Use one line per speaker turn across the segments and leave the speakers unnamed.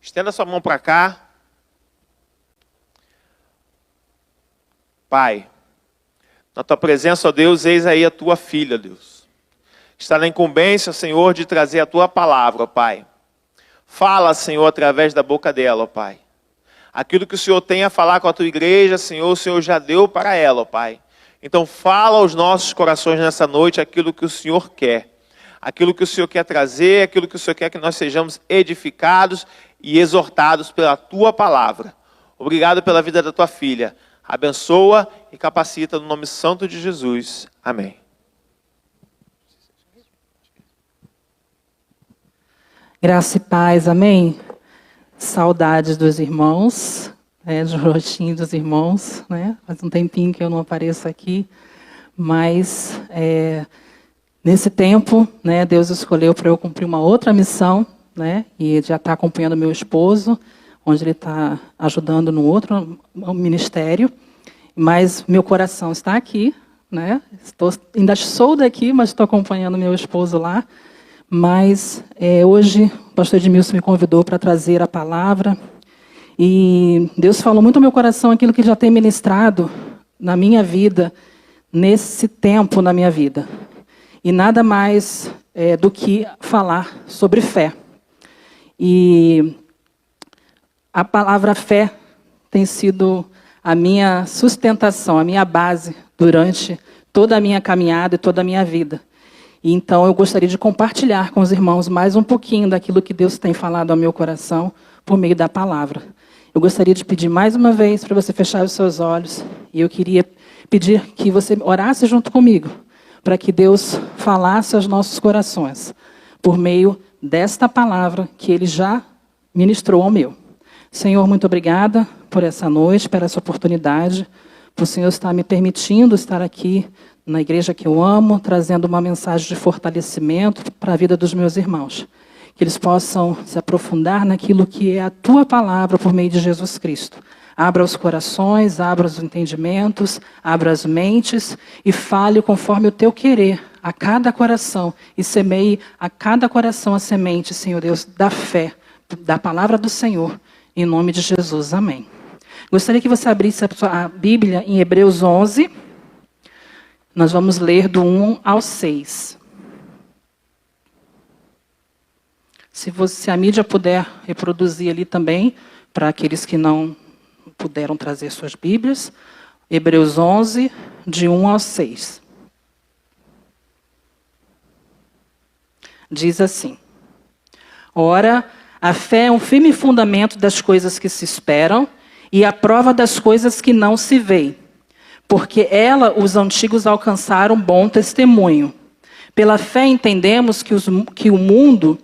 Estenda sua mão para cá. Pai, na tua presença, ó Deus, eis aí a tua filha, Deus. Está na incumbência, Senhor, de trazer a tua palavra, ó Pai. Fala, Senhor, através da boca dela, ó Pai. Aquilo que o Senhor tem a falar com a tua igreja, Senhor, o Senhor já deu para ela, ó Pai. Então fala aos nossos corações nessa noite aquilo que o Senhor quer. Aquilo que o Senhor quer trazer, aquilo que o Senhor quer que nós sejamos edificados e exortados pela tua palavra. Obrigado pela vida da tua filha. Abençoa e capacita no nome santo de Jesus. Amém.
Graça e paz, amém? Saudades dos irmãos, do rostinho dos irmãos, né? Faz um tempinho que eu não apareço aqui, mas nesse tempo, né, Deus escolheu para eu cumprir uma outra missão, né? E já está acompanhando meu esposo, onde ele está ajudando no outro ministério, mas meu coração está aqui, né? Ainda sou daqui, mas estou acompanhando meu esposo lá. Mas hoje o pastor Edmilson me convidou para trazer a palavra e Deus falou muito ao meu coração aquilo que já tem ministrado na minha vida, nesse tempo na minha vida. E nada mais do que falar sobre fé. E a palavra fé tem sido a minha sustentação, a minha base durante toda a minha caminhada e toda a minha vida. E então eu gostaria de compartilhar com os irmãos mais um pouquinho daquilo que Deus tem falado ao meu coração por meio da palavra. Eu gostaria de pedir mais uma vez para você fechar os seus olhos. E eu queria pedir que você orasse junto comigo, para que Deus falasse aos nossos corações, por meio desta palavra que Ele já ministrou ao meu. Senhor, muito obrigada por essa noite, por essa oportunidade, por o Senhor estar me permitindo estar aqui na igreja que eu amo, trazendo uma mensagem de fortalecimento para a vida dos meus irmãos. Que eles possam se aprofundar naquilo que é a tua palavra por meio de Jesus Cristo. Abra os corações, abra os entendimentos, abra as mentes e fale conforme o teu querer a cada coração e semeie a cada coração a semente, Senhor Deus, da fé, da palavra do Senhor, em nome de Jesus. Amém. Gostaria que você abrisse a Bíblia em Hebreus 11. Nós vamos ler do 1 ao 6. Se a mídia puder reproduzir ali também, para aqueles que não puderam trazer suas Bíblias. Hebreus 11, de 1 ao 6. Diz assim: Ora, a fé é um firme fundamento das coisas que se esperam e a prova das coisas que não se veem. Porque ela, os antigos alcançaram bom testemunho. Pela fé entendemos que o mundo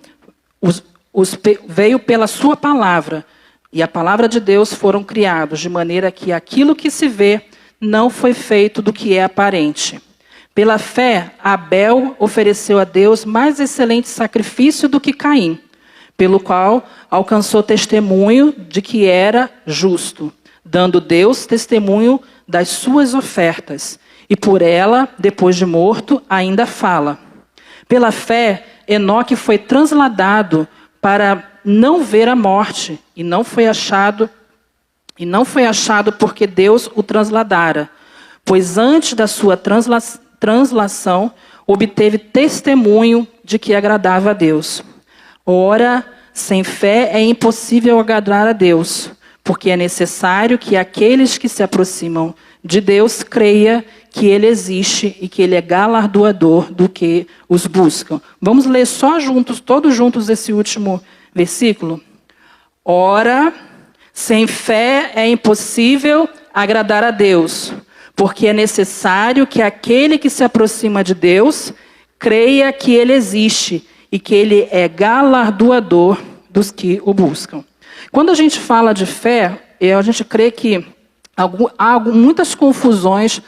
veio pela sua palavra, e a palavra de Deus foram criados, de maneira que aquilo que se vê não foi feito do que é aparente. Pela fé, Abel ofereceu a Deus mais excelente sacrifício do que Caim, pelo qual alcançou testemunho de que era justo, dando Deus testemunho das suas ofertas, e por ela, depois de morto, ainda fala. Pela fé, Enoque foi transladado para não ver a morte, e não foi achado porque Deus o transladara, pois antes da sua translação obteve testemunho de que agradava a Deus. Ora, sem fé é impossível agradar a Deus, porque é necessário que aqueles que se aproximam de Deus creia que Ele existe e que Ele é galardoador do que os buscam. Vamos ler só juntos, todos juntos, esse último versículo? Ora, sem fé é impossível agradar a Deus, porque é necessário que aquele que se aproxima de Deus creia que Ele existe e que Ele é galardoador dos que o buscam. Quando a gente fala de fé, a gente crê que há muitas confusões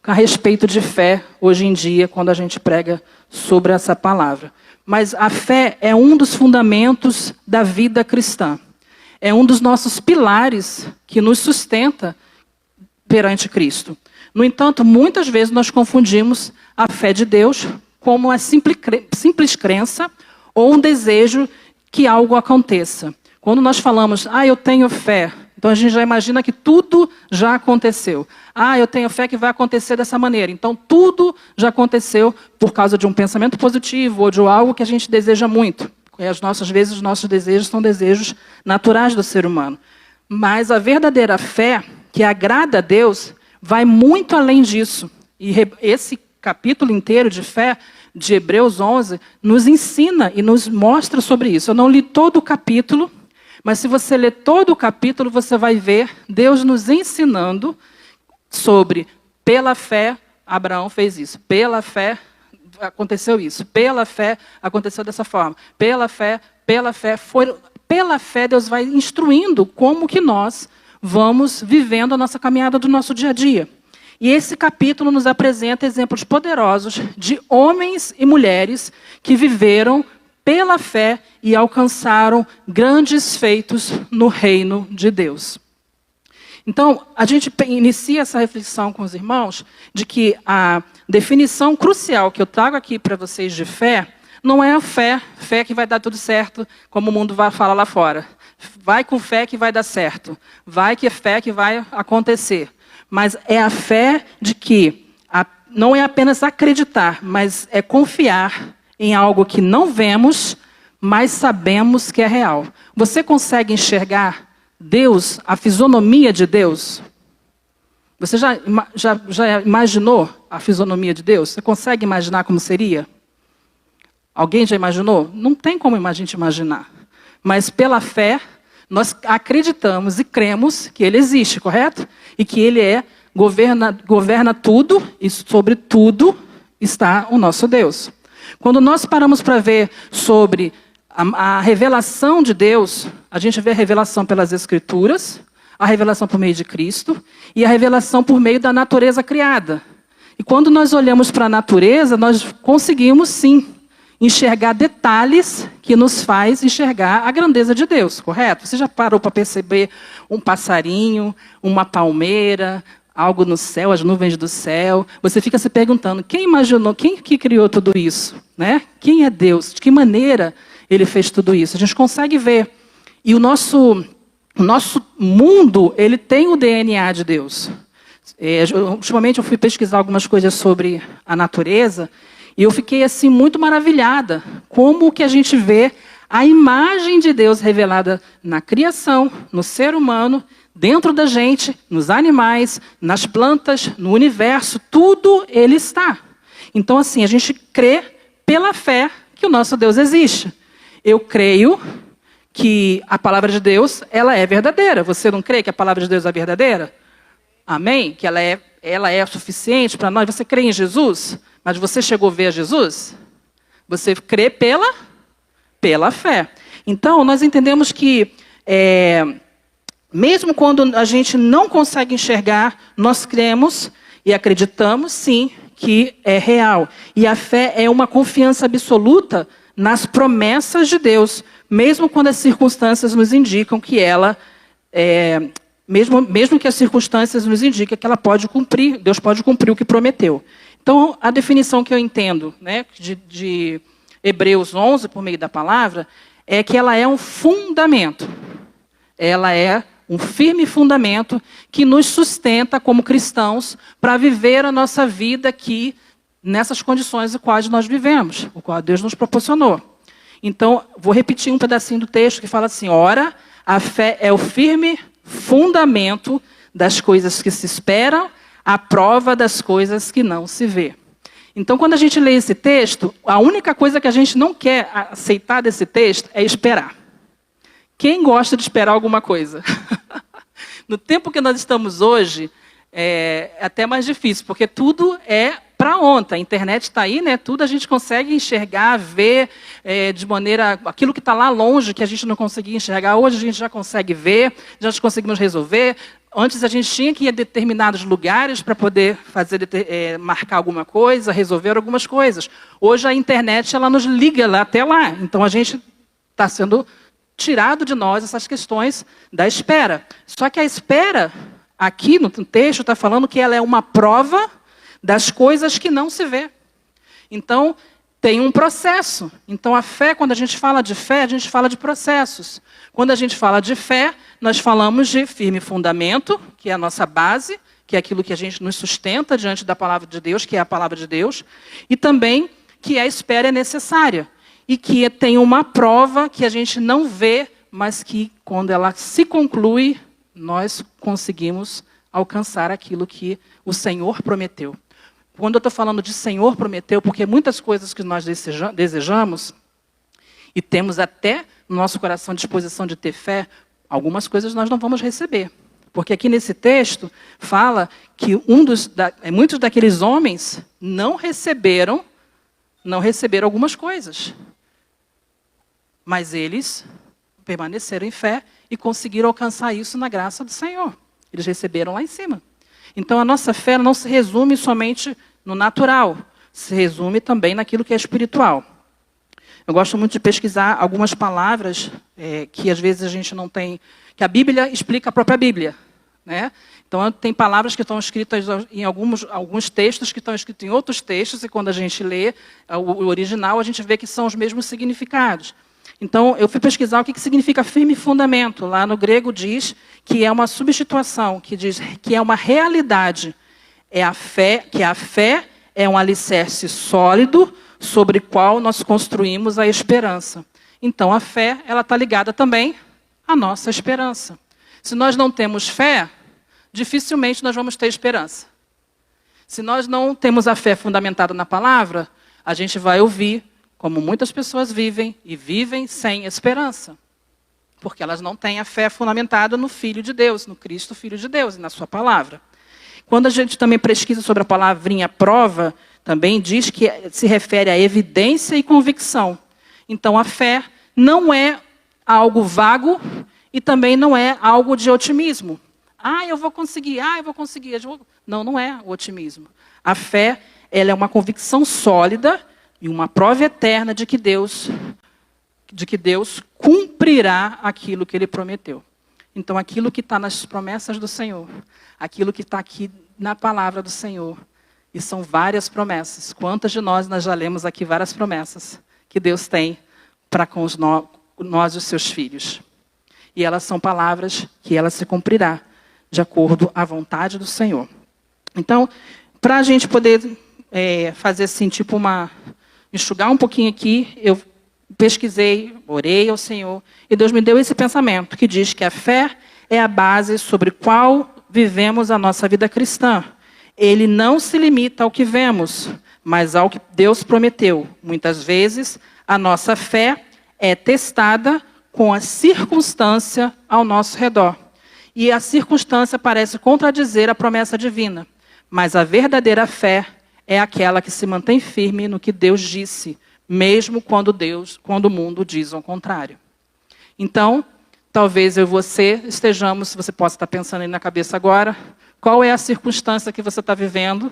a respeito de fé hoje em dia, quando a gente prega sobre essa palavra. Mas a fé é um dos fundamentos da vida cristã. É um dos nossos pilares que nos sustenta perante Cristo. No entanto, muitas vezes nós confundimos a fé de Deus como a simples crença ou um desejo que algo aconteça. Quando nós falamos, eu tenho fé, então a gente já imagina que tudo já aconteceu. Eu tenho fé que vai acontecer dessa maneira. Então tudo já aconteceu por causa de um pensamento positivo ou de algo que a gente deseja muito. Às vezes os nossos desejos são desejos naturais do ser humano. Mas a verdadeira fé, que agrada a Deus, vai muito além disso. E esse capítulo inteiro de fé, de Hebreus 11, nos ensina e nos mostra sobre isso. Eu não li todo o capítulo, mas se você ler todo o capítulo, você vai ver Deus nos ensinando sobre, pela fé, Abraão fez isso. Pela fé, aconteceu isso. Pela fé, aconteceu dessa forma. Pela fé, pela fé, Deus vai instruindo como que nós vamos vivendo a nossa caminhada do nosso dia a dia. E esse capítulo nos apresenta exemplos poderosos de homens e mulheres que viveram pela fé e alcançaram grandes feitos no reino de Deus. Então, a gente inicia essa reflexão com os irmãos de que a definição crucial que eu trago aqui para vocês de fé não é a fé que vai dar tudo certo, como o mundo vai falar lá fora. Vai com fé que vai dar certo. Vai que é fé que vai acontecer. Mas é a fé de que não é apenas acreditar, mas é confiar em algo que não vemos, mas sabemos que é real. Você consegue enxergar Deus, a fisionomia de Deus? Você já imaginou a fisionomia de Deus? Você consegue imaginar como seria? Alguém já imaginou? Não tem como a gente imaginar. Mas pela fé, nós acreditamos e cremos que Ele existe, correto? E que Ele governa tudo e sobre tudo está o nosso Deus. Quando nós paramos para ver sobre a revelação de Deus, a gente vê a revelação pelas Escrituras, a revelação por meio de Cristo e a revelação por meio da natureza criada. E quando nós olhamos para a natureza, nós conseguimos sim enxergar detalhes que nos faz enxergar a grandeza de Deus, correto? Você já parou para perceber um passarinho, uma palmeira, algo no céu, as nuvens do céu? Você fica se perguntando, quem imaginou, quem que criou tudo isso? Né? Quem é Deus? De que maneira Ele fez tudo isso? A gente consegue ver. E o nosso mundo, ele tem o DNA de Deus. Ultimamente eu fui pesquisar algumas coisas sobre a natureza, e eu fiquei assim muito maravilhada como que a gente vê a imagem de Deus revelada na criação, no ser humano, dentro da gente, nos animais, nas plantas, no universo, tudo ele está. Então assim, a gente crê pela fé que o nosso Deus existe. Eu creio que a palavra de Deus, ela é verdadeira. Você não crê que a palavra de Deus é verdadeira? Amém? Que ela é suficiente para nós? Você crê em Jesus? Mas você chegou a ver a Jesus? Você crê pela fé. Então, nós entendemos que, mesmo quando a gente não consegue enxergar, nós cremos e acreditamos, sim, que é real. E a fé é uma confiança absoluta nas promessas de Deus, mesmo quando as circunstâncias nos indicam que ela, mesmo que as circunstâncias nos indiquem que ela pode cumprir, Deus pode cumprir o que prometeu. Então, a definição que eu entendo, né, de Hebreus 11, por meio da palavra, é que ela é um fundamento. Ela é um firme fundamento que nos sustenta como cristãos para viver a nossa vida aqui nessas condições em quais nós vivemos, o qual Deus nos proporcionou. Então, vou repetir um pedacinho do texto que fala assim: ora, a fé é o firme fundamento das coisas que se esperam, a prova das coisas que não se vê. Então, quando a gente lê esse texto, a única coisa que a gente não quer aceitar desse texto é esperar. Quem gosta de esperar alguma coisa? No tempo que nós estamos hoje, é até mais difícil, porque tudo é para ontem. A internet está aí, né? Tudo a gente consegue enxergar, ver de maneira... Aquilo que está lá longe, que a gente não conseguia enxergar, hoje a gente já consegue ver, já conseguimos resolver. Antes a gente tinha que ir a determinados lugares para poder marcar alguma coisa, resolver algumas coisas. Hoje a internet ela nos liga até lá. Então a gente está sendo tirado de nós essas questões da espera. Só que a espera, aqui no texto, está falando que ela é uma prova das coisas que não se vê. Então, tem um processo. Então, a fé, quando a gente fala de fé, a gente fala de processos. Quando a gente fala de fé, nós falamos de firme fundamento, que é a nossa base, que é aquilo que a gente nos sustenta diante da palavra de Deus, que é a palavra de Deus, e também que a espera é necessária, e que tem uma prova que a gente não vê, mas que, quando ela se conclui, nós conseguimos alcançar aquilo que o Senhor prometeu. Quando eu estou falando de Senhor prometeu, porque muitas coisas que nós desejamos, e temos até no nosso coração disposição de ter fé, algumas coisas nós não vamos receber. Porque aqui nesse texto fala que muitos daqueles homens não receberam algumas coisas. Mas eles permaneceram em fé e conseguiram alcançar isso na graça do Senhor. Eles receberam lá em cima. Então, a nossa fé não se resume somente no natural, se resume também naquilo que é espiritual. Eu gosto muito de pesquisar algumas palavras que às vezes a gente não tem, que a Bíblia explica a própria Bíblia, né? Então, tem palavras que estão escritas em alguns textos, que estão escritos em outros textos, e quando a gente lê o original, a gente vê que são os mesmos significados. Então, eu fui pesquisar o que significa firme fundamento. Lá no grego diz que é uma substituição, que diz que é uma realidade. A fé é um alicerce sólido sobre o qual nós construímos a esperança. Então, a fé ela está ligada também à nossa esperança. Se nós não temos fé, dificilmente nós vamos ter esperança. Se nós não temos a fé fundamentada na palavra, a gente vai ouvir como muitas pessoas vivem, e vivem sem esperança. Porque elas não têm a fé fundamentada no Filho de Deus, no Cristo Filho de Deus, e na sua palavra. Quando a gente também pesquisa sobre a palavrinha prova, também diz que se refere a evidência e convicção. Então, a fé não é algo vago e também não é algo de otimismo. Eu vou conseguir, eu vou conseguir. Não é o otimismo. A fé ela é uma convicção sólida e uma prova eterna de que Deus cumprirá aquilo que Ele prometeu. Então, aquilo que está nas promessas do Senhor, aquilo que está aqui na palavra do Senhor, e são várias promessas. Quantas de nós já lemos aqui várias promessas que Deus tem para com nós, os seus filhos. E elas são palavras que ela se cumprirá de acordo à vontade do Senhor. Então, para a gente poder fazer assim, enxugar um pouquinho aqui, eu pesquisei, orei ao Senhor, e Deus me deu esse pensamento, que diz que a fé é a base sobre qual vivemos a nossa vida cristã. Ele não se limita ao que vemos, mas ao que Deus prometeu. Muitas vezes, a nossa fé é testada com a circunstância ao nosso redor. E a circunstância parece contradizer a promessa divina, mas a verdadeira fé é aquela que se mantém firme no que Deus disse, mesmo quando o mundo diz ao contrário. Então, talvez eu e você estejamos, você possa estar pensando aí na cabeça agora, qual é a circunstância que você está vivendo,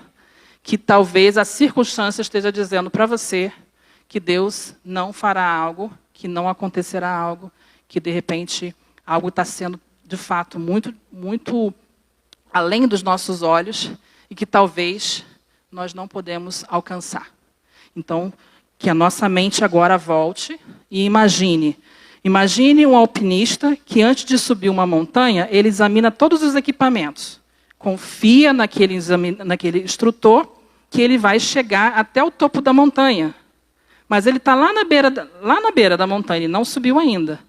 que talvez a circunstância esteja dizendo para você que Deus não fará algo, que não acontecerá algo, que de repente algo está sendo de fato muito, muito além dos nossos olhos e que talvez nós não podemos alcançar. Então, que a nossa mente agora volte e imagine um alpinista que antes de subir uma montanha, ele examina todos os equipamentos. Confia naquele instrutor que ele vai chegar até o topo da montanha. Mas ele está lá na beira da montanha, ele não subiu ainda.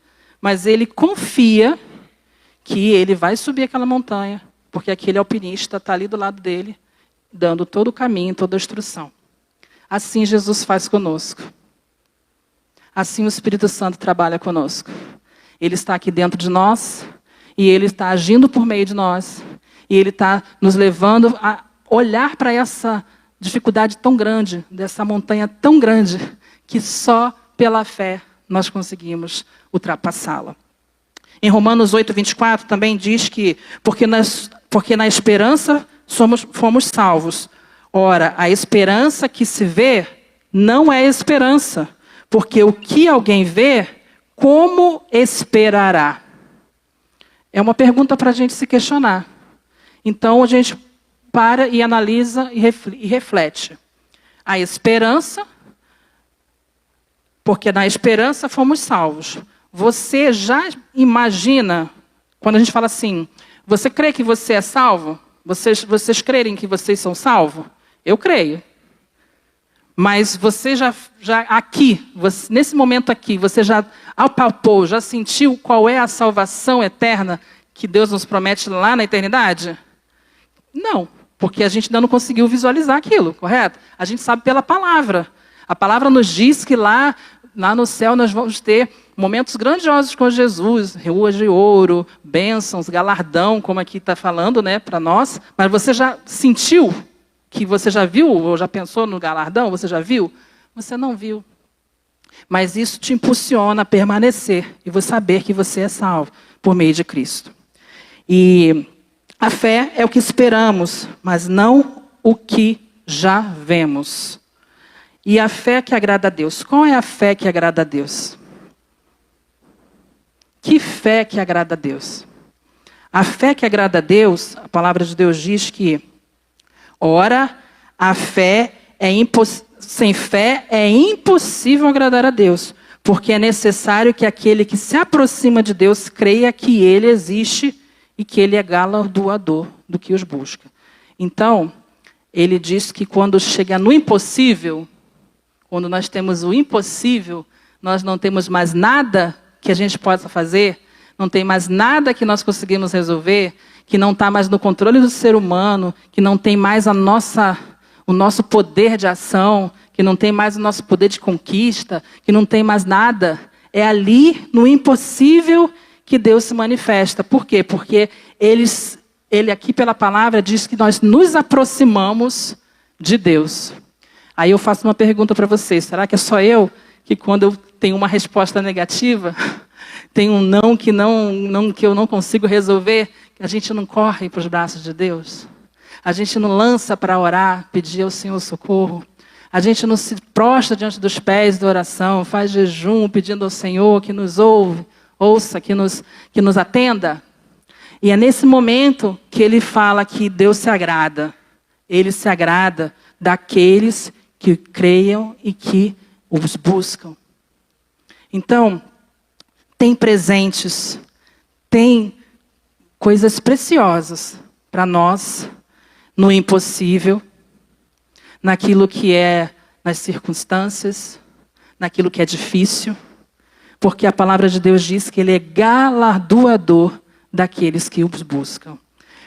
Mas ele confia que ele vai subir aquela montanha, porque aquele alpinista está ali do lado dele, dando todo o caminho, toda a instrução. Assim Jesus faz conosco. Assim o Espírito Santo trabalha conosco. Ele está aqui dentro de nós, e Ele está agindo por meio de nós, e Ele está nos levando a olhar para essa dificuldade tão grande, dessa montanha tão grande, que só pela fé nós conseguimos ultrapassá-la. Em Romanos 8:24 também diz que, porque na esperança fomos salvos. Ora, a esperança que se vê não é esperança, porque o que alguém vê, como esperará? É uma pergunta para a gente se questionar. Então, a gente para e analisa e reflete. A esperança porque na esperança fomos salvos. Você já imagina, quando a gente fala assim, você crê que você é salvo? Vocês crerem que vocês são salvos? Eu creio. Mas você já aqui, nesse momento aqui, você já apalpou, já sentiu qual é a salvação eterna que Deus nos promete lá na eternidade? Não, porque a gente ainda não conseguiu visualizar aquilo, correto? A gente sabe pela palavra. A palavra nos diz que lá no céu nós vamos ter momentos grandiosos com Jesus, ruas de ouro, bênçãos, galardão, como aqui está falando, né, para nós. Mas você já sentiu que você já viu, ou já pensou no galardão? Você já viu? Você não viu. Mas isso te impulsiona a permanecer e você saber que você é salvo por meio de Cristo. E a fé é o que esperamos, mas não o que já vemos. E a fé que agrada a Deus. Qual é a fé que agrada a Deus? Que fé que agrada a Deus? A fé que agrada a Deus, a palavra de Deus diz que, ora, a fé sem fé é impossível agradar a Deus, porque é necessário que aquele que se aproxima de Deus creia que Ele existe e que Ele é galardoador do que os busca. Então, ele diz que quando chega no impossível, quando nós temos o impossível, nós não temos mais nada que a gente possa fazer, não tem mais nada que nós conseguimos resolver, que não está mais no controle do ser humano, que não tem mais o nosso poder de ação, que não tem mais o nosso poder de conquista, que não tem mais nada. É ali, no impossível, que Deus se manifesta. Por quê? Porque ele aqui pela palavra diz que nós nos aproximamos de Deus. Aí eu faço uma pergunta para vocês. Será que é só eu que quando eu tenho uma resposta negativa, tem um não que eu não consigo resolver, a gente não corre para os braços de Deus? A gente não lança para orar, pedir ao Senhor socorro? A gente não se prostra diante dos pés da oração, faz jejum pedindo ao Senhor que nos ouça, que nos atenda? E é nesse momento que ele fala que Deus se agrada. Ele se agrada daqueles que creiam e que os buscam. Então, tem presentes, tem coisas preciosas para nós no impossível, naquilo que é nas circunstâncias, naquilo que é difícil, porque a palavra de Deus diz que Ele é galardoador daqueles que os buscam.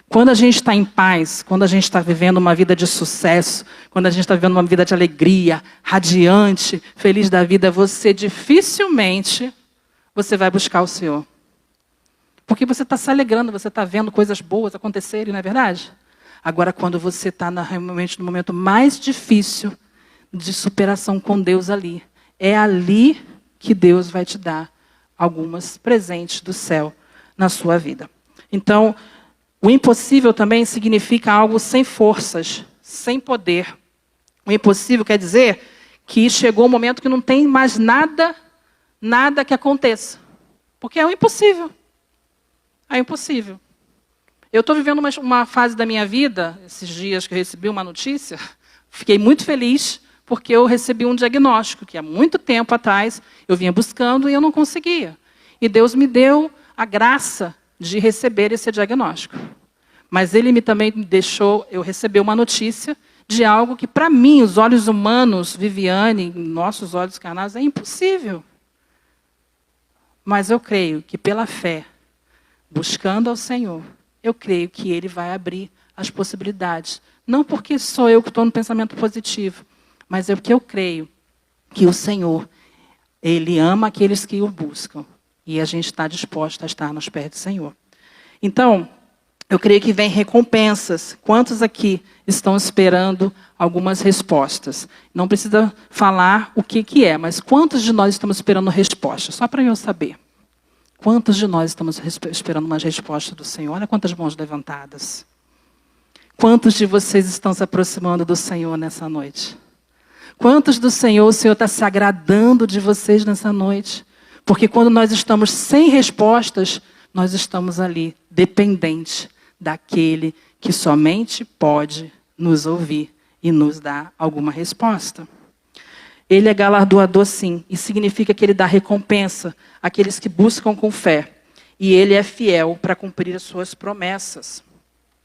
Quando a gente está em paz, quando a gente está vivendo uma vida de sucesso, quando a gente está vivendo uma vida de alegria, radiante, feliz da vida, você dificilmente vai buscar o Senhor. Porque você está se alegrando, você está vendo coisas boas acontecerem, não é verdade? Agora, quando você está realmente no momento mais difícil de superação com Deus ali, é ali que Deus vai te dar alguns presentes do céu na sua vida. Então, o impossível também significa algo sem forças, sem poder. O impossível quer dizer que chegou um momento que não tem mais nada que aconteça. Porque é o impossível. É impossível. Eu estou vivendo uma fase da minha vida, esses dias que eu recebi uma notícia, fiquei muito feliz porque eu recebi um diagnóstico que há muito tempo atrás eu vinha buscando e eu não conseguia. E Deus me deu a graça de receber esse diagnóstico. Mas Ele também me deixou eu receber uma notícia de algo que, para mim, os olhos humanos, Viviane, nossos olhos carnais, é impossível. Mas eu creio que pela fé, buscando ao Senhor, eu creio que Ele vai abrir as possibilidades. Não porque sou eu que estou no pensamento positivo, mas é porque eu creio que o Senhor, Ele ama aqueles que o buscam. E a gente está disposto a estar nos pés do Senhor. Então, eu creio que vem recompensas. Quantos aqui estão esperando algumas respostas? Não precisa falar o que é, mas quantos de nós estamos esperando respostas? Só para eu saber. Quantos de nós estamos esperando uma resposta do Senhor? Olha quantas mãos levantadas. Quantos de vocês estão se aproximando do Senhor nessa noite? Quantos do Senhor, o Senhor está se agradando de vocês nessa noite? Porque quando nós estamos sem respostas, nós estamos ali dependentes daquele que somente pode nos ouvir e nos dar alguma resposta. Ele é galardoador, sim, e significa que ele dá recompensa àqueles que buscam com fé. E ele é fiel para cumprir as suas promessas.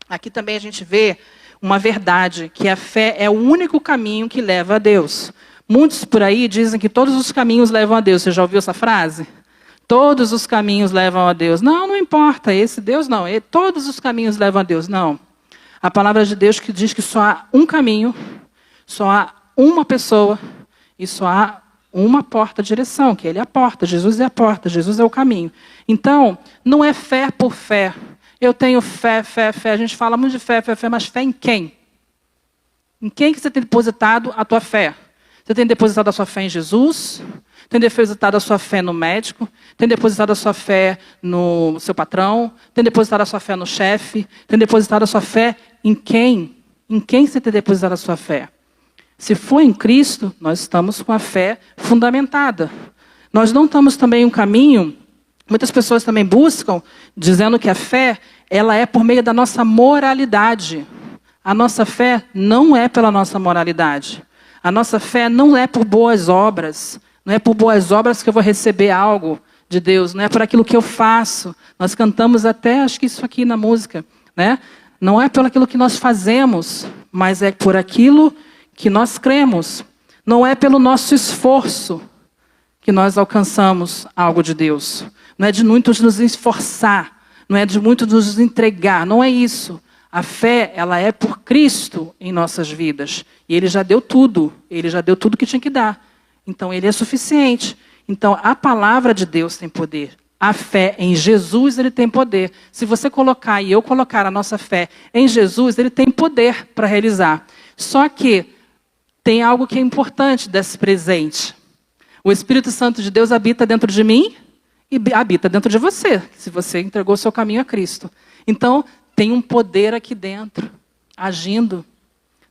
Aqui também a gente vê uma verdade, que a fé é o único caminho que leva a Deus. Muitos por aí dizem que todos os caminhos levam a Deus. Você já ouviu essa frase? Todos os caminhos levam a Deus. Não, não importa, esse Deus não. Todos os caminhos levam a Deus. Não. A palavra de Deus que diz que só há um caminho, só há uma pessoa e só há uma porta de direção, que ele é a porta. Jesus é a porta, Jesus é o caminho. Então, não é fé por fé. Eu tenho fé, fé, fé. A gente fala muito de fé, fé, fé, mas fé em quem? Em quem que você tem depositado a tua fé? Você tem depositado a sua fé em Jesus? Tem depositado a sua fé no médico? Tem depositado a sua fé no seu patrão? Tem depositado a sua fé no chefe? Tem depositado a sua fé em quem? Em quem você tem depositado a sua fé? Se for em Cristo, nós estamos com a fé fundamentada. Nós não estamos também em um caminho, muitas pessoas também buscam, dizendo que a fé, ela é por meio da nossa moralidade. A nossa fé não é pela nossa moralidade. A nossa fé não é por boas obras. Não é por boas obras que eu vou receber algo de Deus. Não é por aquilo que eu faço. Nós cantamos até, acho que isso aqui na música, né? Não é pelo aquilo que nós fazemos, mas é por aquilo que nós cremos. Não é pelo nosso esforço que nós alcançamos algo de Deus. Não é de muitos nos esforçar. Não é de muito nos entregar. Não é isso. A fé, ela é por Cristo em nossas vidas. E Ele já deu tudo. Ele já deu tudo que tinha que dar. Então, Ele é suficiente. Então, a palavra de Deus tem poder. A fé em Jesus, Ele tem poder. Se você colocar e eu colocar a nossa fé em Jesus, Ele tem poder para realizar. Só que tem algo que é importante desse presente. O Espírito Santo de Deus habita dentro de mim e habita dentro de você, se você entregou o seu caminho a Cristo. Então, tem um poder aqui dentro, agindo.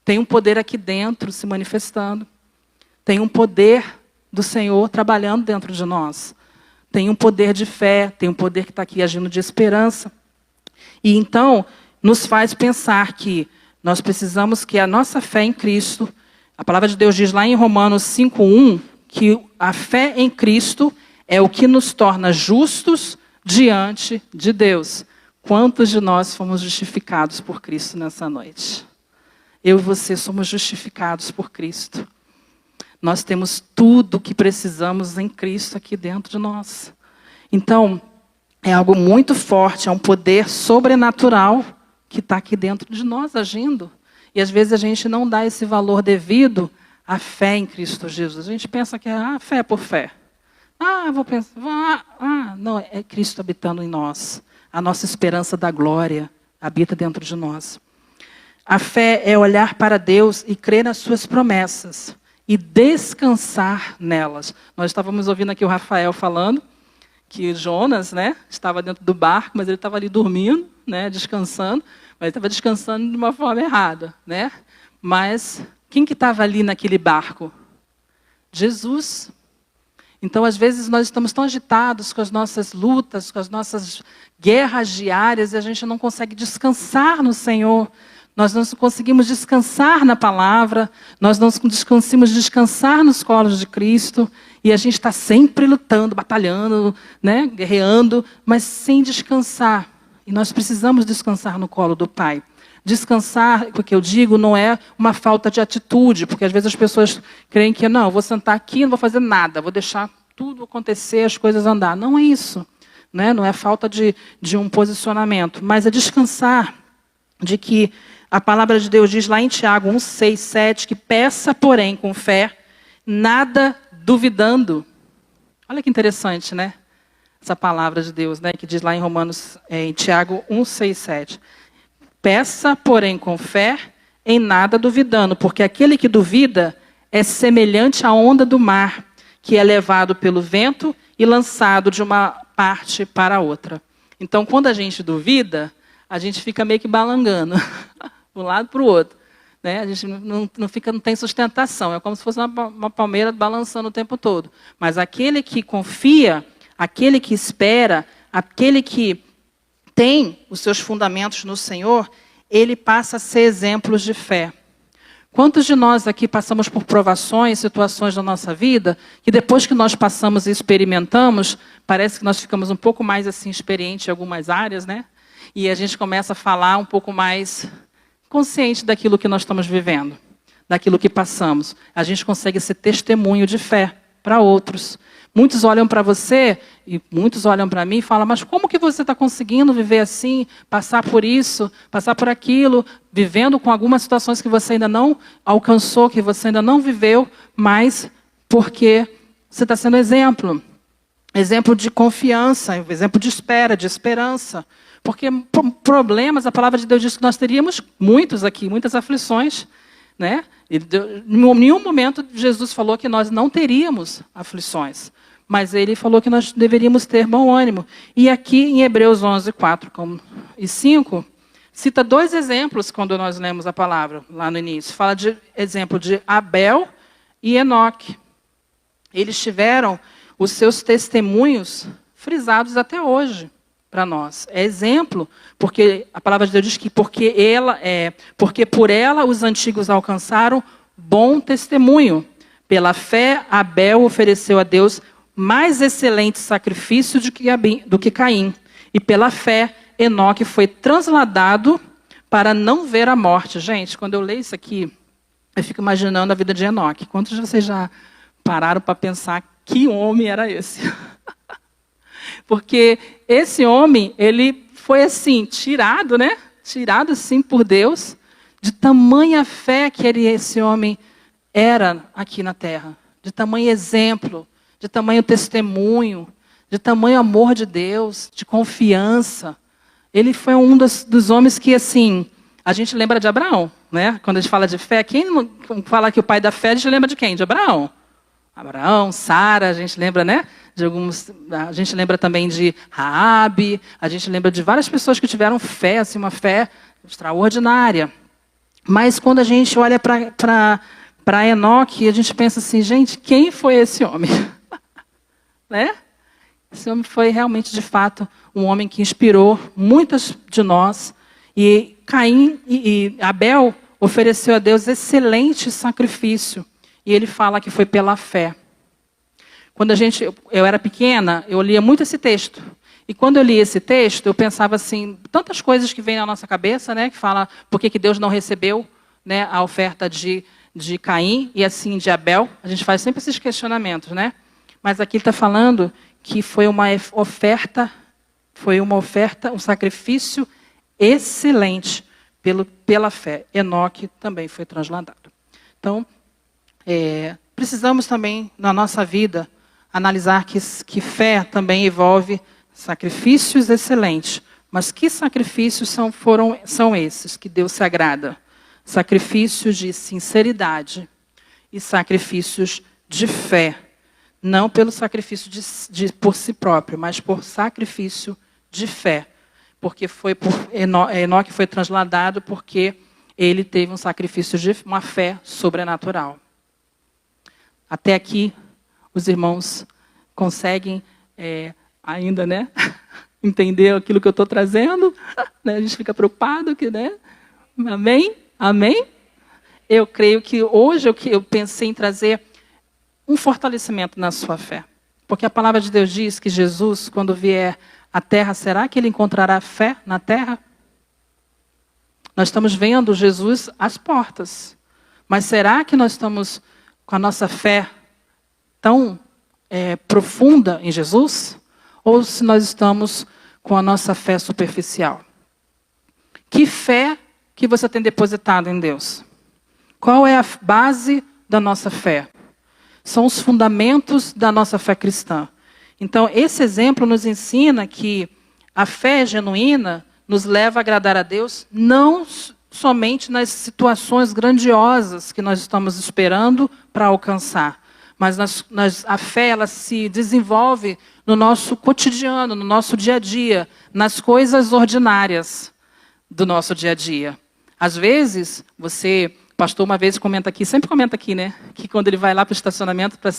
Tem um poder aqui dentro, se manifestando. Tem um poder do Senhor trabalhando dentro de nós. Tem um poder de fé, tem um poder que está aqui agindo de esperança. E então, nos faz pensar que nós precisamos que a nossa fé em Cristo, a palavra de Deus diz lá em Romanos 5:1, que a fé em Cristo é o que nos torna justos diante de Deus. Quantos de nós fomos justificados por Cristo nessa noite? Eu e você somos justificados por Cristo. Nós temos tudo o que precisamos em Cristo aqui dentro de nós. Então, é algo muito forte, é um poder sobrenatural que está aqui dentro de nós agindo. E às vezes a gente não dá esse valor devido à fé em Cristo Jesus. A gente pensa que é fé por fé. Vou pensar, não, é Cristo habitando em nós. A nossa esperança da glória habita dentro de nós. A fé é olhar para Deus e crer nas suas promessas e descansar nelas. Nós estávamos ouvindo aqui o Rafael falando que Jonas, né, estava dentro do barco, mas ele estava ali dormindo, né, descansando, mas ele estava descansando de uma forma errada, né? Mas quem que estava ali naquele barco? Jesus. Então, às vezes, nós estamos tão agitados com as nossas lutas, com as nossas guerras diárias, e a gente não consegue descansar no Senhor. Nós não conseguimos descansar na palavra, nós não conseguimos descansar nos colos de Cristo, e a gente está sempre lutando, batalhando, né, guerreando, mas sem descansar. E nós precisamos descansar no colo do Pai. Descansar, o que eu digo, não é uma falta de atitude, porque às vezes as pessoas creem que, não, eu vou sentar aqui e não vou fazer nada, vou deixar tudo acontecer, as coisas andar. Não é isso, né? Não é falta de um posicionamento, mas é descansar de que a palavra de Deus diz lá em Tiago 1:6-7, que peça, porém, com fé, nada duvidando. Olha que interessante, né? Essa palavra de Deus, né? Que diz lá em em Tiago 1:6-7. Peça, porém, com fé, em nada duvidando, porque aquele que duvida é semelhante à onda do mar, que é levado pelo vento e lançado de uma parte para outra. Então, quando a gente duvida, a gente fica meio que balangando, de um lado para o outro. Né? A gente não tem sustentação, é como se fosse uma palmeira balançando o tempo todo. Mas aquele que confia, aquele que espera, aquele que tem os seus fundamentos no Senhor, ele passa a ser exemplos de fé. Quantos de nós aqui passamos por provações, situações da nossa vida, que depois que nós passamos e experimentamos, parece que nós ficamos um pouco mais assim experientes em algumas áreas, né? E a gente começa a falar um pouco mais consciente daquilo que nós estamos vivendo, daquilo que passamos. A gente consegue ser testemunho de fé para outros. Muitos olham para você e muitos olham para mim e falam, mas como que você está conseguindo viver assim, passar por isso, passar por aquilo, vivendo com algumas situações que você ainda não alcançou, que você ainda não viveu, mas porque você está sendo exemplo. Exemplo de confiança, exemplo de espera, de esperança. Porque problemas, a palavra de Deus diz que nós teríamos muitos aqui, muitas aflições, né? E em nenhum momento Jesus falou que nós não teríamos aflições. Mas ele falou que nós deveríamos ter bom ânimo. E aqui em Hebreus 11, 4 e 5, cita 2 exemplos quando nós lemos a palavra, lá no início. Fala de exemplo de Abel e Enoque. Eles tiveram os seus testemunhos frisados até hoje para nós. É exemplo, porque a palavra de Deus diz que porque por ela os antigos alcançaram bom testemunho. Pela fé, Abel ofereceu a Deus mais excelente sacrifício do que Caim. E pela fé, Enoque foi transladado para não ver a morte. Gente, quando eu leio isso aqui, eu fico imaginando a vida de Enoque. Quantos de vocês já pararam para pensar que homem era esse? Porque esse homem, ele foi assim, tirado, né? Tirado assim por Deus, de tamanha fé que esse homem era aqui na terra. De tamanho exemplo, de tamanho testemunho, de tamanho amor de Deus, de confiança. Ele foi um dos homens que, assim, a gente lembra de Abraão, né? Quando a gente fala de fé, quem fala que o pai da fé, a gente lembra de quem? De Abraão. Abraão, Sara, a gente lembra, né? A gente lembra também de Raabe, a gente lembra de várias pessoas que tiveram fé, assim, uma fé extraordinária. Mas quando a gente olha para Enoque, a gente pensa assim, gente, quem foi esse homem? Né? Esse homem foi realmente, de fato, um homem que inspirou muitas de nós. E Caim e Abel ofereceu a Deus excelente sacrifício. E ele fala que foi pela fé. Quando eu era pequena, eu lia muito esse texto. E quando eu li esse texto, eu pensava assim, tantas coisas que vêm na nossa cabeça, né? Que fala por que Deus não recebeu, né, a oferta de Caim e assim de Abel. A gente faz sempre esses questionamentos, né? Mas aqui ele está falando que foi uma oferta, um sacrifício excelente pela fé. Enoque também foi transladado. Então, precisamos também, na nossa vida, analisar que fé também envolve sacrifícios excelentes. Mas que sacrifícios são esses que Deus se agrada? Sacrifícios de sinceridade e sacrifícios de fé. Não pelo sacrifício por si próprio, mas por sacrifício de fé. Porque Enoque foi transladado porque ele teve um sacrifício de uma fé sobrenatural. Até aqui, os irmãos conseguem ainda, né, entender aquilo que eu estou trazendo? Né? A gente fica preocupado, né? Amém? Amém? Eu creio que hoje eu pensei em trazer um fortalecimento na sua fé. Porque a palavra de Deus diz que Jesus, quando vier à terra, será que ele encontrará fé na terra? Nós estamos vendo Jesus às portas. Mas será que nós estamos com a nossa fé tão profunda em Jesus? Ou se nós estamos com a nossa fé superficial? Que fé que você tem depositado em Deus? Qual é a base da nossa fé? São os fundamentos da nossa fé cristã. Então, esse exemplo nos ensina que a fé genuína nos leva a agradar a Deus, não somente nas situações grandiosas que nós estamos esperando para alcançar, mas a fé ela se desenvolve no nosso cotidiano, no nosso dia a dia, nas coisas ordinárias do nosso dia a dia. Às vezes, o pastor uma vez comenta aqui, sempre comenta aqui, né? Que quando ele vai lá para o estacionamento para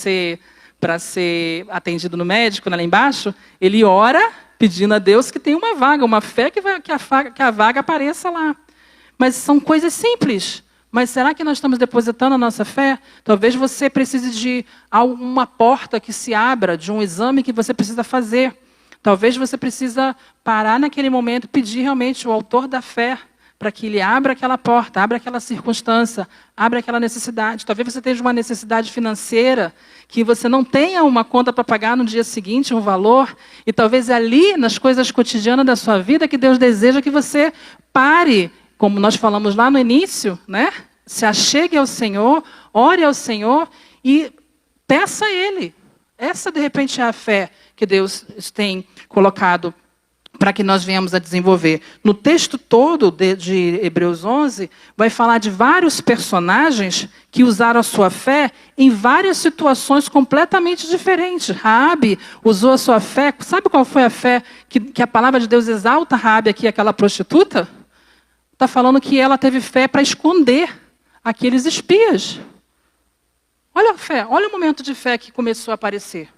ser atendido no médico, lá embaixo, ele ora pedindo a Deus que tenha uma vaga, uma fé que a vaga apareça lá. Mas são coisas simples, Mas será que nós estamos depositando a nossa fé? Talvez você precise de uma porta que se abra, de um exame que você precisa fazer. Talvez você precisa parar naquele momento e pedir realmente o autor da fé para que ele abra aquela porta, abra aquela circunstância, abra aquela necessidade. Talvez você tenha uma necessidade financeira, que você não tenha uma conta para pagar no dia seguinte, um valor, e talvez ali, nas coisas cotidianas da sua vida, que Deus deseja que você pare, como nós falamos lá no início, né? Se achegue ao Senhor, ore ao Senhor e peça a Ele. Essa, de repente, é a fé que Deus tem colocado para que nós venhamos a desenvolver. No texto todo de Hebreus 11, vai falar de vários personagens que usaram a sua fé em várias situações completamente diferentes. Raabe usou a sua fé. Sabe qual foi a fé que a palavra de Deus exalta Raabe aqui, aquela prostituta? Está falando que ela teve fé para esconder aqueles espias. Olha a fé, olha o momento de fé que começou a aparecer.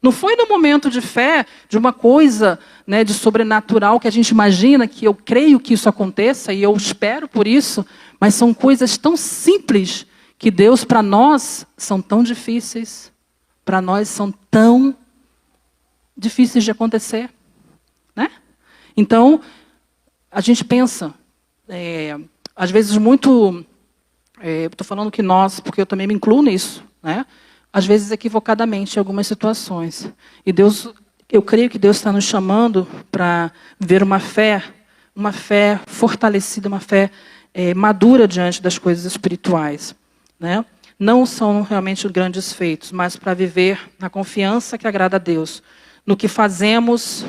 Não foi no momento de fé, de uma coisa, né, de sobrenatural que a gente imagina, que eu creio que isso aconteça e eu espero por isso, mas são coisas tão simples que Deus, para nós, são tão difíceis, para nós são tão difíceis de acontecer. Né? Então, a gente pensa, às vezes muito, estou falando que nós, porque eu também me incluo nisso, né? Às vezes equivocadamente em algumas situações. E Deus, eu creio que Deus está nos chamando para ver uma fé fortalecida, uma fé madura diante das coisas espirituais. Né? Não são realmente grandes feitos, mas para viver na confiança que agrada a Deus. No que fazemos,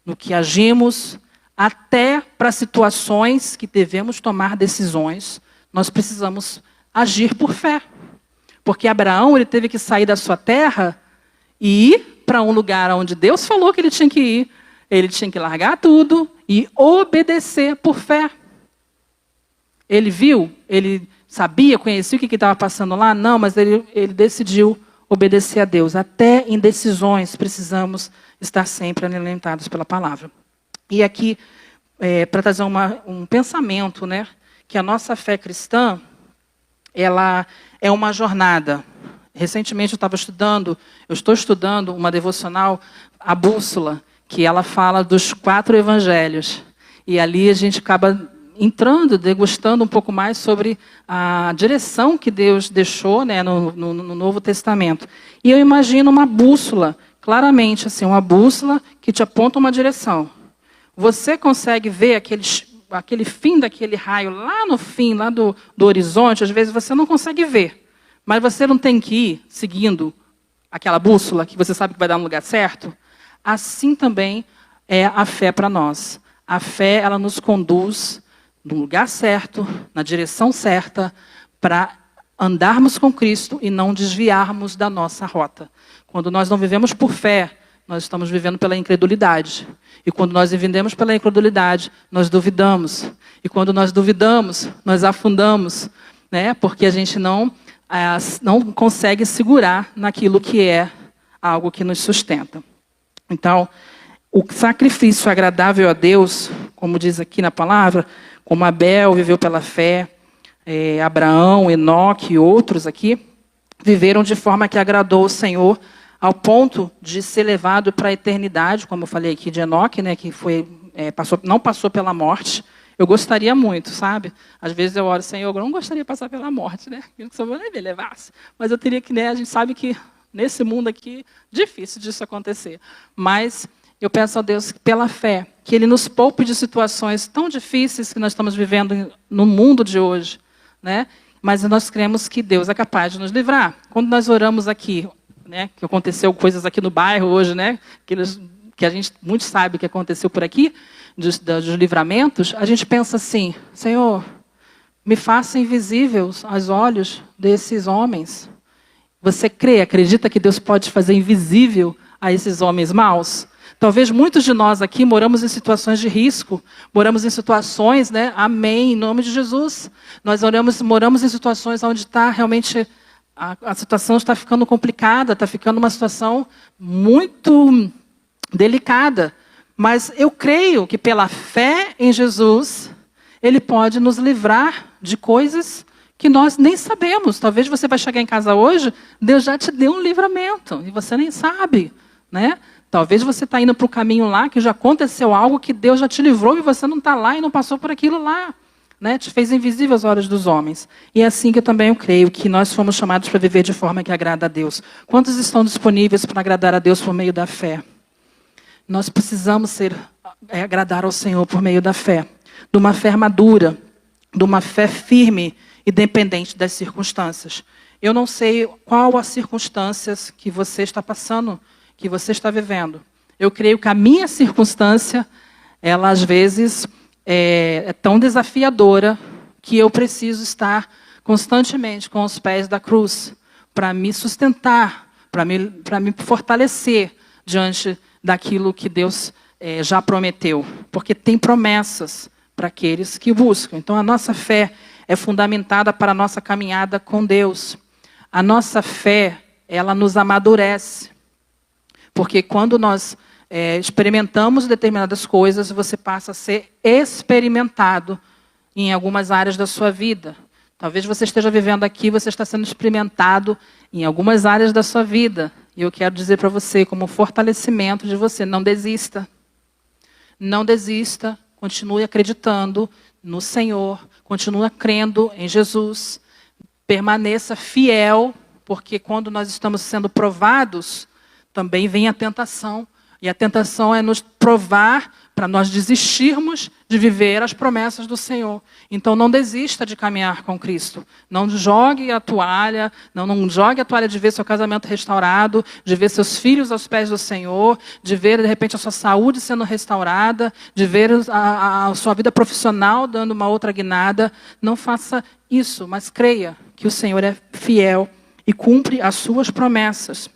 no que agimos, até para situações que devemos tomar decisões, nós precisamos agir por fé. Porque Abraão, ele teve que sair da sua terra e ir para um lugar onde Deus falou que ele tinha que ir. Ele tinha que largar tudo e obedecer por fé. Ele viu, ele sabia, conhecia o que estava passando lá? Não, mas ele decidiu obedecer a Deus. Até em decisões precisamos estar sempre alimentados pela palavra. E aqui, para trazer um pensamento, né, que a nossa fé cristã, ela é uma jornada. Recentemente eu estou estudando uma devocional, a Bússola, que ela fala dos 4 evangelhos. E ali a gente acaba entrando, degustando um pouco mais sobre a direção que Deus deixou, né, no Novo Testamento. E eu imagino uma bússola, claramente, assim, uma bússola que te aponta uma direção. Você consegue ver aquele fim daquele raio lá no fim, lá do horizonte, às vezes você não consegue ver. Mas você não tem que ir seguindo aquela bússola que você sabe que vai dar no lugar certo? Assim também é a fé para nós. A fé, ela nos conduz no lugar certo, na direção certa, para andarmos com Cristo e não desviarmos da nossa rota. Quando nós não vivemos por fé, nós estamos vivendo pela incredulidade. E quando nós vivemos pela incredulidade, nós duvidamos. E quando nós duvidamos, nós afundamos, né? Porque a gente não consegue segurar naquilo que é algo que nos sustenta. Então, o sacrifício agradável a Deus, como diz aqui na palavra, como Abel viveu pela fé, Abraão, Enoque e outros aqui, viveram de forma que agradou o Senhor, ao ponto de ser levado para a eternidade, como eu falei aqui de Enoque, né, que não passou pela morte. Eu gostaria muito, sabe? Às vezes eu oro, Senhor, eu não gostaria de passar pela morte, né? Que o Senhor me levasse. Mas eu teria que, né, a gente sabe que nesse mundo aqui, difícil disso acontecer. Mas eu peço a Deus, pela fé, que Ele nos poupe de situações tão difíceis que nós estamos vivendo no mundo de hoje, né? Mas nós cremos que Deus é capaz de nos livrar. Quando nós oramos aqui, né, que aconteceu coisas aqui no bairro hoje, né, que a gente muito sabe que aconteceu por aqui, dos livramentos, a gente pensa assim, Senhor, me faça invisíveis aos olhos desses homens. Você crê, acredita que Deus pode fazer invisível a esses homens maus? Talvez muitos de nós aqui moramos em situações de risco, moramos em situações, né, amém, em nome de Jesus. Nós moramos em situações onde está realmente... A situação está ficando complicada, está ficando uma situação muito delicada. Mas eu creio que pela fé em Jesus, Ele pode nos livrar de coisas que nós nem sabemos. Talvez você vai chegar em casa hoje, Deus já te deu um livramento, e você nem sabe, né? Talvez você está indo para o caminho lá, que já aconteceu algo que Deus já te livrou, e você não está lá e não passou por aquilo lá. Né? Te fez invisível às olhos dos homens. E é assim que eu também creio, que nós fomos chamados para viver de forma que agrada a Deus. Quantos estão disponíveis para agradar a Deus por meio da fé? Nós precisamos agradar ao Senhor por meio da fé. De uma fé madura, de uma fé firme, independente das circunstâncias. Eu não sei qual as circunstâncias que você está passando, que você está vivendo. Eu creio que a minha circunstância, ela às vezes é tão desafiadora que eu preciso estar constantemente com os pés da cruz para me sustentar, para me fortalecer diante daquilo que Deus já prometeu. Porque tem promessas para aqueles que buscam. Então, a nossa fé é fundamentada para a nossa caminhada com Deus. A nossa fé, ela nos amadurece. Porque quando nós experimentamos determinadas coisas, você passa a ser experimentado em algumas áreas da sua vida. Talvez você esteja vivendo aqui, você está sendo experimentado em algumas áreas da sua vida. E eu quero dizer para você, como fortalecimento de você, não desista. Não desista, continue acreditando no Senhor, continue crendo em Jesus, permaneça fiel, porque quando nós estamos sendo provados, também vem a tentação. E a tentação é nos provar para nós desistirmos de viver as promessas do Senhor. Então não desista de caminhar com Cristo. Não jogue a toalha, não jogue a toalha de ver seu casamento restaurado, de ver seus filhos aos pés do Senhor, de ver, de repente, a sua saúde sendo restaurada, de ver a sua vida profissional dando uma outra guinada. Não faça isso, mas creia que o Senhor é fiel e cumpre as suas promessas.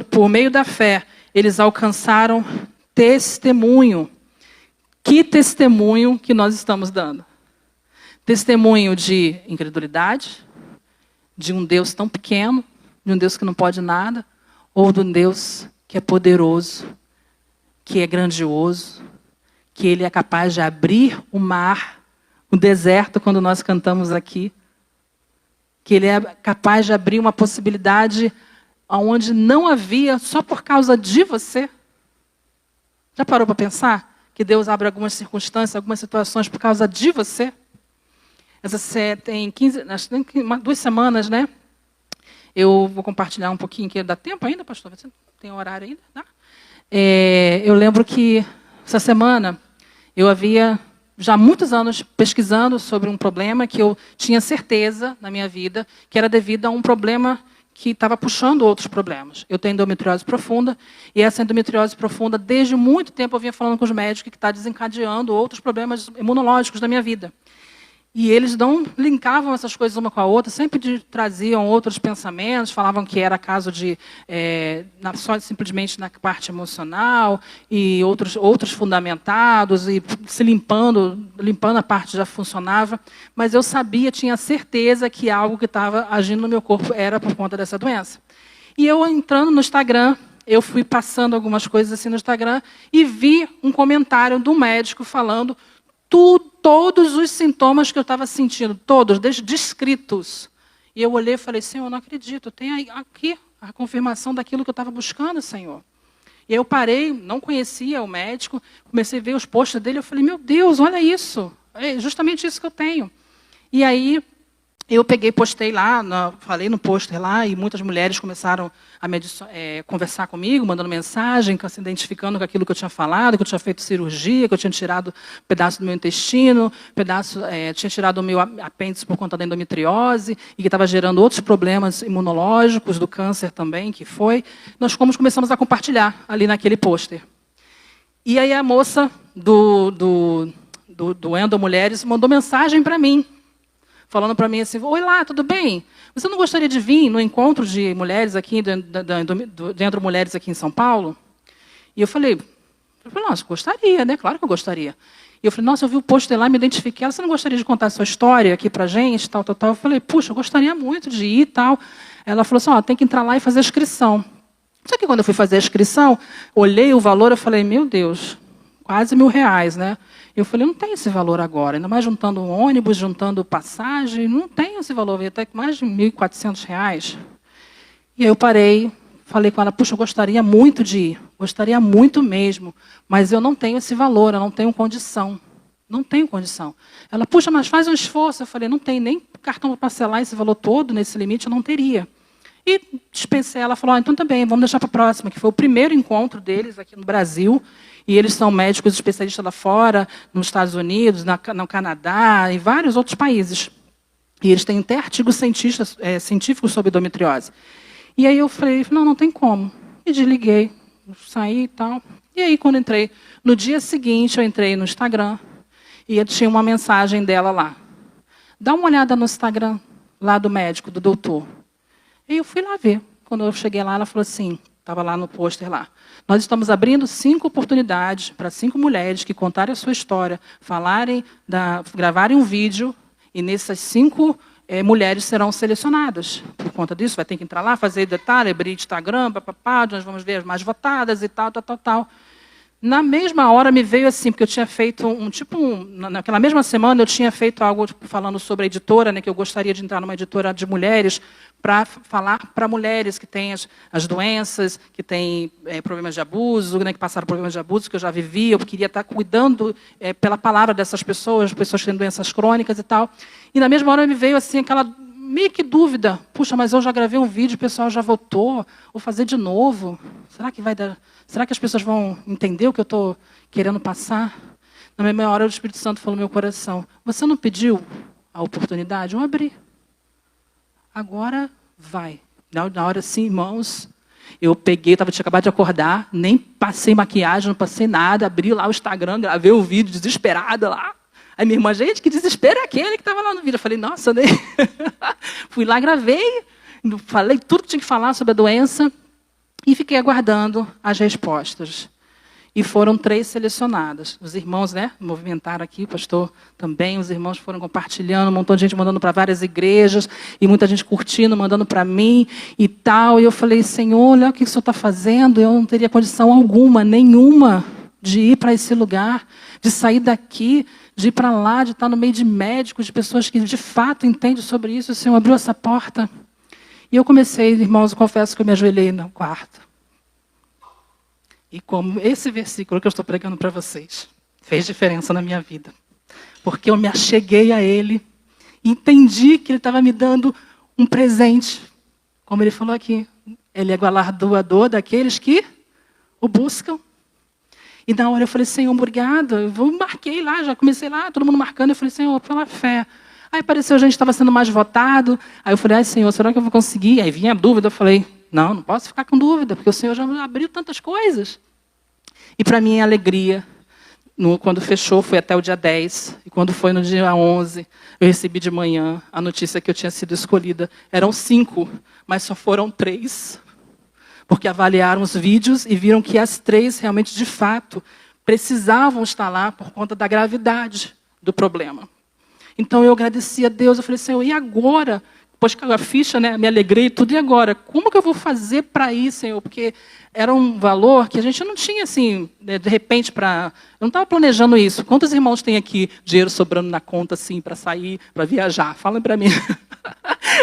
Por meio da fé, eles alcançaram testemunho. Que testemunho que nós estamos dando? Testemunho de incredulidade, de um Deus tão pequeno, de um Deus que não pode nada, ou de um Deus que é poderoso, que é grandioso, que Ele é capaz de abrir o mar, o deserto, quando nós cantamos aqui, que Ele é capaz de abrir uma possibilidade onde não havia, só por causa de você. Já parou para pensar que Deus abre algumas circunstâncias, algumas situações por causa de você? Tem 2 semanas, né? Eu vou compartilhar um pouquinho, que dá tempo ainda, pastor? Você tem horário ainda? Dá? Eu lembro que essa semana eu havia já há muitos anos pesquisando sobre um problema que eu tinha certeza na minha vida que era devido a um problema que estava puxando outros problemas. Eu tenho endometriose profunda, e essa endometriose profunda, desde muito tempo, eu vinha falando com os médicos que está desencadeando outros problemas imunológicos da minha vida. E eles não linkavam essas coisas uma com a outra, sempre traziam outros pensamentos, falavam que era caso de só simplesmente na parte emocional, e outros fundamentados, e se limpando a parte já funcionava. Mas eu sabia, tinha certeza que algo que estava agindo no meu corpo era por conta dessa doença. E eu, entrando no Instagram, eu fui passando algumas coisas assim no Instagram, e vi um comentário de um médico falando todos os sintomas que eu estava sentindo, todos, descritos. E eu olhei e falei, Senhor, eu não acredito, tem aqui a confirmação daquilo que eu estava buscando, Senhor. E aí eu parei, não conhecia o médico, comecei a ver os posts dele, eu falei, meu Deus, olha isso, é justamente isso que eu tenho. E aí eu postei lá, falei no pôster lá, e muitas mulheres começaram a conversar comigo, mandando mensagem, se identificando com aquilo que eu tinha falado, que eu tinha feito cirurgia, que eu tinha tirado um pedaço do meu intestino, tinha tirado o meu apêndice por conta da endometriose, e que estava gerando outros problemas imunológicos, do câncer também, que foi. Nós começamos a compartilhar ali naquele pôster. E aí a moça do Endo Mulheres mandou mensagem para mim, falando para mim assim, oi lá, tudo bem? Você não gostaria de vir no encontro de mulheres aqui, dentro de mulheres aqui em São Paulo? E eu falei, nossa, gostaria, né? Claro que eu gostaria. E eu falei, nossa, eu vi o pôster lá, me identifiquei. Você não gostaria de contar a sua história aqui para a gente, tal. Eu falei, puxa, eu gostaria muito de ir e tal. Ela falou assim, tem que entrar lá e fazer a inscrição. Só que quando eu fui fazer a inscrição, olhei o valor, eu falei, meu Deus, quase R$1.000, né? Eu falei, não tem esse valor agora, ainda mais juntando um ônibus, juntando passagem, não tem esse valor, veio até mais de R$1.400. E aí eu parei, falei com ela, puxa, eu gostaria muito de ir, gostaria muito mesmo, mas eu não tenho esse valor, eu não tenho condição. Não tenho condição. Ela, puxa, mas faz um esforço. Eu falei, não tem nem cartão para parcelar esse valor todo, nesse limite, eu não teria. E dispensei ela, falou, então tá bem, vamos deixar para a próxima, que foi o primeiro encontro deles aqui no Brasil, e eles são médicos especialistas lá fora, nos Estados Unidos, no Canadá, e vários outros países. E eles têm até artigos científicos sobre endometriose. E aí eu falei, não tem como. E desliguei, saí e tal. E aí, quando entrei, no dia seguinte, eu entrei no Instagram, e tinha uma mensagem dela lá. Dá uma olhada no Instagram, lá do médico, do doutor. E eu fui lá ver. Quando eu cheguei lá, ela falou assim, estava lá no pôster lá. Nós estamos abrindo 5 oportunidades para 5 mulheres que contarem a sua história, gravarem um vídeo, e nessas 5 mulheres serão selecionadas. Por conta disso, vai ter que entrar lá, fazer detalhe, abrir Instagram, papapá, nós vamos ver as mais votadas e tal. Na mesma hora me veio assim, porque eu tinha feito naquela mesma semana eu tinha feito algo falando sobre a editora, né, que eu gostaria de entrar numa editora de mulheres, para falar para mulheres que têm as doenças, que têm problemas de abuso, né, que passaram problemas de abuso, que eu já vivi, eu queria estar cuidando pela palavra dessas pessoas que têm doenças crônicas e tal. E na mesma hora me veio assim aquela meio que dúvida, puxa, mas eu já gravei um vídeo, o pessoal já votou, vou fazer de novo, será que as pessoas vão entender o que eu estou querendo passar? Na mesma hora o Espírito Santo falou no meu coração, você não pediu a oportunidade? Eu abri. Agora vai. Na hora assim, irmãos, eu peguei, tinha acabado de acordar, nem passei maquiagem, não passei nada, abri lá o Instagram, gravei o vídeo desesperada lá. Aí minha irmã, gente, que desespero é aquele que estava lá no vídeo? Eu falei, nossa, nem... Fui lá, gravei, falei tudo que tinha que falar sobre a doença e fiquei aguardando as respostas. E foram 3 selecionadas. Os irmãos, né, movimentaram aqui, o pastor também, os irmãos foram compartilhando, um montão de gente mandando para várias igrejas, e muita gente curtindo, mandando para mim e tal. E eu falei, Senhor, olha o que o Senhor está fazendo, eu não teria condição alguma, nenhuma, de ir para esse lugar, de sair daqui, de ir para lá, de estar no meio de médicos, de pessoas que de fato entendem sobre isso. O Senhor abriu essa porta. E eu comecei, irmãos, eu confesso que eu me ajoelhei no quarto. E como esse versículo que eu estou pregando para vocês fez diferença na minha vida. Porque eu me acheguei a Ele, entendi que Ele estava me dando um presente. Como Ele falou aqui, Ele é galardoador daqueles que o buscam. E na hora eu falei, Senhor, obrigado. Eu marquei lá, já comecei lá, todo mundo marcando. Eu falei, Senhor, pela fé. Aí apareceu, a gente estava sendo mais votado. Aí eu falei, ai, Senhor, será que eu vou conseguir? Aí vinha a dúvida, eu falei, não posso ficar com dúvida, porque o Senhor já abriu tantas coisas. E para minha alegria, quando fechou, foi até o dia 10. E quando foi no dia 11, eu recebi de manhã a notícia que eu tinha sido escolhida. Eram 5, mas só foram 3. Porque avaliaram os vídeos e viram que as 3 realmente, de fato, precisavam estar lá por conta da gravidade do problema. Então eu agradeci a Deus, eu falei, Senhor, e agora? Depois que a ficha, né, me alegrei tudo, e agora? Como que eu vou fazer para ir, Senhor? Porque era um valor que a gente não tinha, assim, de repente, eu não estava planejando isso. Quantos irmãos têm aqui dinheiro sobrando na conta, assim, para sair, para viajar? Falem para mim.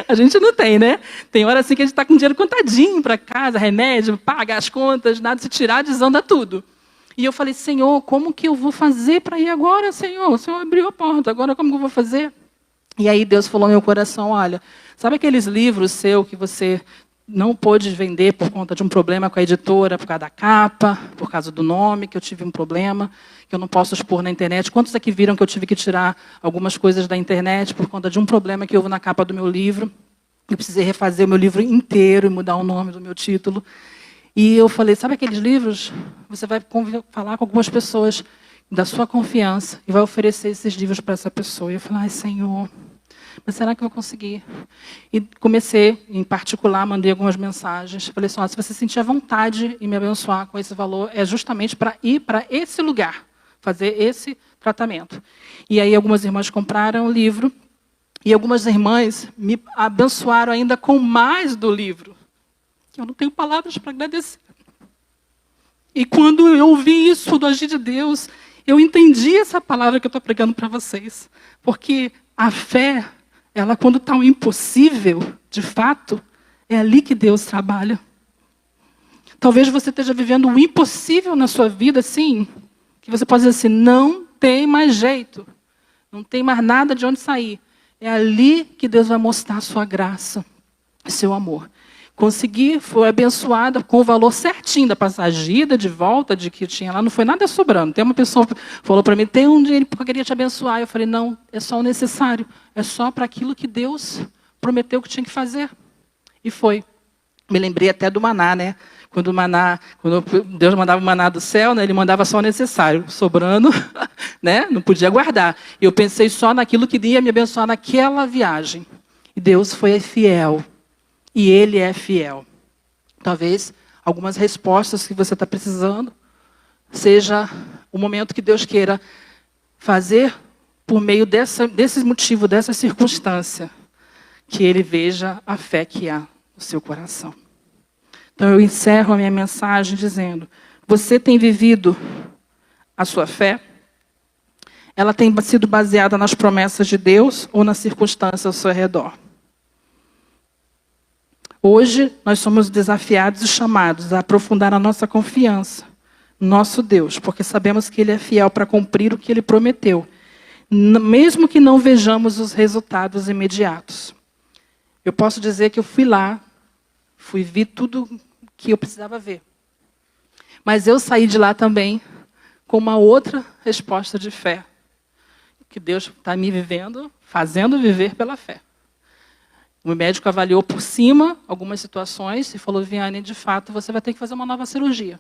A gente não tem, né? Tem hora assim que a gente está com dinheiro contadinho para casa, remédio, paga as contas, nada, se tirar, desanda tudo. E eu falei, Senhor, como que eu vou fazer para ir agora, Senhor? O Senhor abriu a porta, agora como que eu vou fazer? E aí Deus falou no meu coração, olha, sabe aqueles livros seus que você não pôde vender por conta de um problema com a editora, por causa da capa, por causa do nome, que eu tive um problema, que eu não posso expor na internet? Quantos aqui viram que eu tive que tirar algumas coisas da internet por conta de um problema que houve na capa do meu livro? Eu precisei refazer o meu livro inteiro e mudar o nome do meu título. E eu falei, sabe aqueles livros? Você vai falar com algumas pessoas da sua confiança e vai oferecer esses livros para essa pessoa. E eu falei, ai, Senhor, mas será que eu vou conseguir? E comecei, em particular, mandei algumas mensagens. Falei assim, se você sentir a vontade em me abençoar com esse valor, é justamente para ir para esse lugar, fazer esse tratamento. E aí algumas irmãs compraram o livro e algumas irmãs me abençoaram ainda com mais do livro. Eu não tenho palavras para agradecer. E quando eu ouvi isso do agir de Deus, eu entendi essa palavra que eu estou pregando para vocês. Porque a fé, ela quando está um impossível, de fato, é ali que Deus trabalha. Talvez você esteja vivendo o impossível na sua vida, assim, que você pode dizer assim, não tem mais jeito. Não tem mais nada de onde sair. É ali que Deus vai mostrar a sua graça, seu amor. Consegui, foi abençoada com o valor certinho da passagem, ida, de volta, de que tinha lá, não foi nada sobrando. Tem uma pessoa que falou para mim, tem um dinheiro que eu queria te abençoar. Eu falei, não, é só o necessário. É só para aquilo que Deus prometeu que tinha que fazer. E foi. Me lembrei até do maná, né? Quando Deus mandava o maná do céu, né, ele mandava só o necessário, sobrando, né, não podia guardar. E eu pensei só naquilo que ia me abençoar naquela viagem. E Deus foi fiel. E Ele é fiel. Talvez algumas respostas que você está precisando seja o momento que Deus queira fazer por meio desse motivo, dessa circunstância, que Ele veja a fé que há no seu coração. Então eu encerro a minha mensagem dizendo, você tem vivido a sua fé? Ela tem sido baseada nas promessas de Deus ou nas circunstâncias ao seu redor? Hoje, nós somos desafiados e chamados a aprofundar a nossa confiança no nosso Deus, porque sabemos que Ele é fiel para cumprir o que Ele prometeu, mesmo que não vejamos os resultados imediatos. Eu posso dizer que eu fui lá, vi tudo que eu precisava ver. Mas eu saí de lá também com uma outra resposta de fé, que Deus está me fazendo viver pela fé. O médico avaliou por cima algumas situações e falou, Viane, de fato, você vai ter que fazer uma nova cirurgia.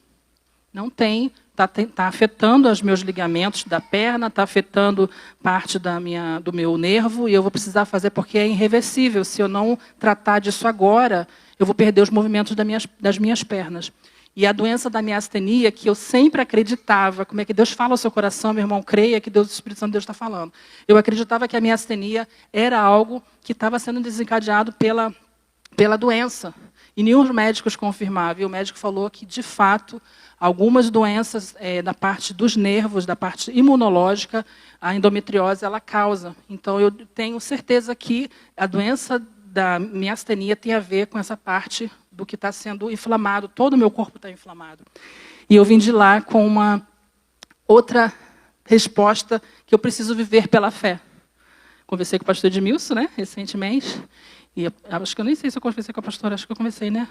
Não tem, está afetando os meus ligamentos da perna, está afetando parte do meu nervo e eu vou precisar fazer porque é irreversível. Se eu não tratar disso agora, eu vou perder os movimentos das minhas pernas. E a doença da miastenia, que eu sempre acreditava, como é que Deus fala ao seu coração, meu irmão, creia que o Espírito Santo de Deus está falando. Eu acreditava que a miastenia era algo que estava sendo desencadeado pela doença. E nenhum dos médicos confirmava. E o médico falou que, de fato, algumas doenças da parte dos nervos, da parte imunológica, a endometriose, ela causa. Então, eu tenho certeza que a doença da miastenia tem a ver com essa parte do que está sendo inflamado, todo o meu corpo está inflamado. E eu vim de lá com uma outra resposta que eu preciso viver pela fé. Conversei com o pastor Edmilson, né, recentemente, e acho que eu nem sei se eu conversei com a pastora, acho que eu comecei, né,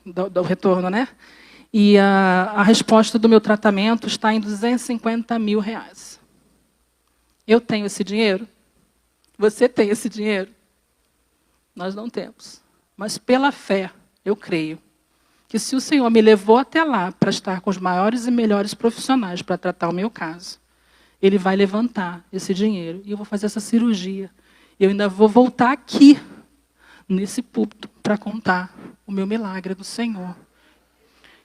do retorno, né? E a resposta do meu tratamento está em R$250 mil. Eu tenho esse dinheiro? Você tem esse dinheiro? Nós não temos. Mas pela fé, eu creio que se o Senhor me levou até lá para estar com os maiores e melhores profissionais para tratar o meu caso, Ele vai levantar esse dinheiro e eu vou fazer essa cirurgia. Eu ainda vou voltar aqui, nesse púlpito, para contar o meu milagre do Senhor.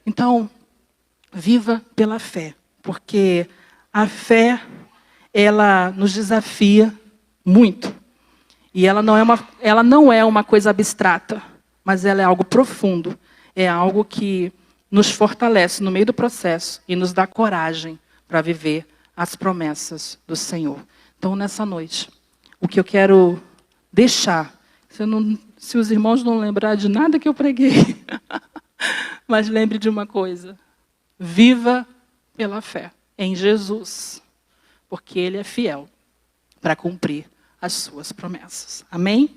Então, viva pela fé, porque a fé, ela nos desafia muito. E ela não é uma coisa abstrata, mas ela é algo profundo. É algo que nos fortalece no meio do processo e nos dá coragem para viver as promessas do Senhor. Então, nessa noite, o que eu quero deixar, se os irmãos não lembrarem de nada que eu preguei, mas lembre de uma coisa, viva pela fé em Jesus, porque Ele é fiel para cumprir as suas promessas. Amém?